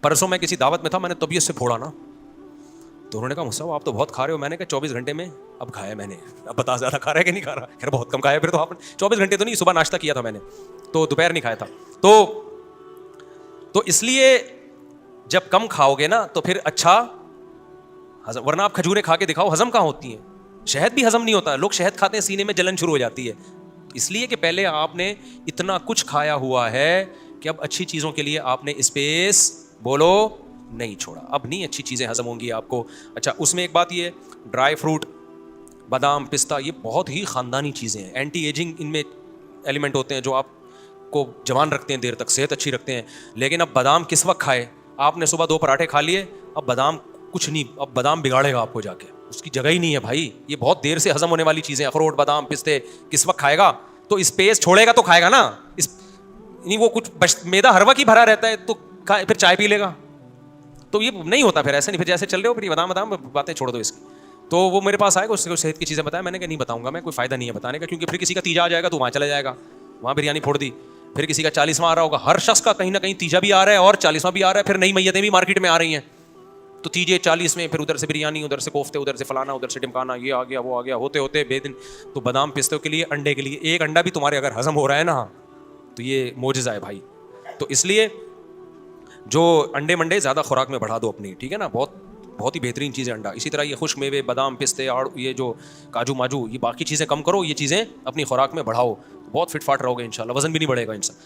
परसों मैं किसी दावत में था, मैंने तबीयत से फोड़ा ना, तो उन्होंने कहा मुस्तफा आप तो बहुत खा रहे हो। मैंने कहा 24 घंटे में अब खाया मैंने, अब बता ज़्यादा खा रहा है कि नहीं खा रहा। खैर बहुत कम खाया फिर तो आपने। 24 घंटे तो नहीं, सुबह नाश्ता किया था मैंने, तो दोपहर नहीं खाया था। तो इसलिए जब कम खाओगे ना तो फिर अच्छा हजम, वरना आप खजूरें खा के दिखाओ, हजम कहाँ होती हैं। शहद भी हजम नहीं होता, लोग शहद खाते हैं सीने में जलन शुरू हो जाती है। इसलिए कि पहले आपने इतना कुछ खाया हुआ है कि अब अच्छी चीज़ों के लिए आपने स्पेस बोलो नहीं छोड़ा, अब नहीं अच्छी चीज़ें हजम होंगी आपको। अच्छा, उसमें एक बात ये, ड्राई फ्रूट, बादाम, पिस्ता, ये बहुत ही ख़ानदानी चीज़ें हैं, एंटी एजिंग इनमें एलिमेंट होते हैं जो आपको जवान रखते हैं, देर तक सेहत अच्छी रखते हैं। लेकिन अब बादाम किस वक्त खाए? आपने सुबह 2 पराठे खा लिए, अब बादाम कुछ नहीं, अब बादाम बिगाड़ेगा आपको जाके, उसकी जगह ही नहीं है भाई। ये बहुत देर से हजम होने वाली चीज़ें, अखरोट, बादाम, पिस्ते किस वक्त खाएगा? तो स्पेस छोड़ेगा तो खाएगा ना, नहीं वो कुछ मैदा हर वक्त ही भरा रहता है तो फिर चाय पी लेगा, तो ये नहीं होता फिर, ऐसे नहीं। फिर जैसे चल रहे हो, फिर ये बादाम बातें छोड़ दो इसकी। तो वो मेरे पास आएगा, उससे सेहत की चीज़ें बताया, मैंने कहा नहीं बताऊंगा मैं, कोई फ़ायदा नहीं है बताने का, क्योंकि फिर किसी का तीजा आ जाएगा तो वहाँ चला जाएगा, वहाँ बिरयानी फोड़ दी। फिर किसी का 40वां आ रहा होगा, हर शख्स का कहीं ना कहीं तीजा भी आ रहा है और 40वां भी आ रहा है, फिर नई मैयतें भी मार्केट में आ रही हैं, तो तीजे 40 में फिर उधर से बिरयानी, उधर से कोफ्ते, उधर से फलाना, उधर से टिमकाना, ये आ गया वो आ गया, होते होते बेदिन। तो बादाम पिस्ते के लिए, अंडे के लिए, एक अंडा भी तुम्हारे अगर हजम हो रहा है ना तो ये मोजज़ा है भाई। तो इसलिए जो अंडे मंडे ज़्यादा खुराक में बढ़ा दो अपनी, ठीक है ना, बहुत ही बेहतरीन चीज़ है अंडा। इसी तरह ये खुश्क मेवे, बादाम, पिस्ते और ये जो काजू माजू, ये बाकी चीज़ें कम करो, ये चीज़ें अपनी खुराक में बढ़ाओ, बहुत फिट फाट रहोगे इंशाल्लाह, वज़न भी नहीं बढ़ेगा इंसान।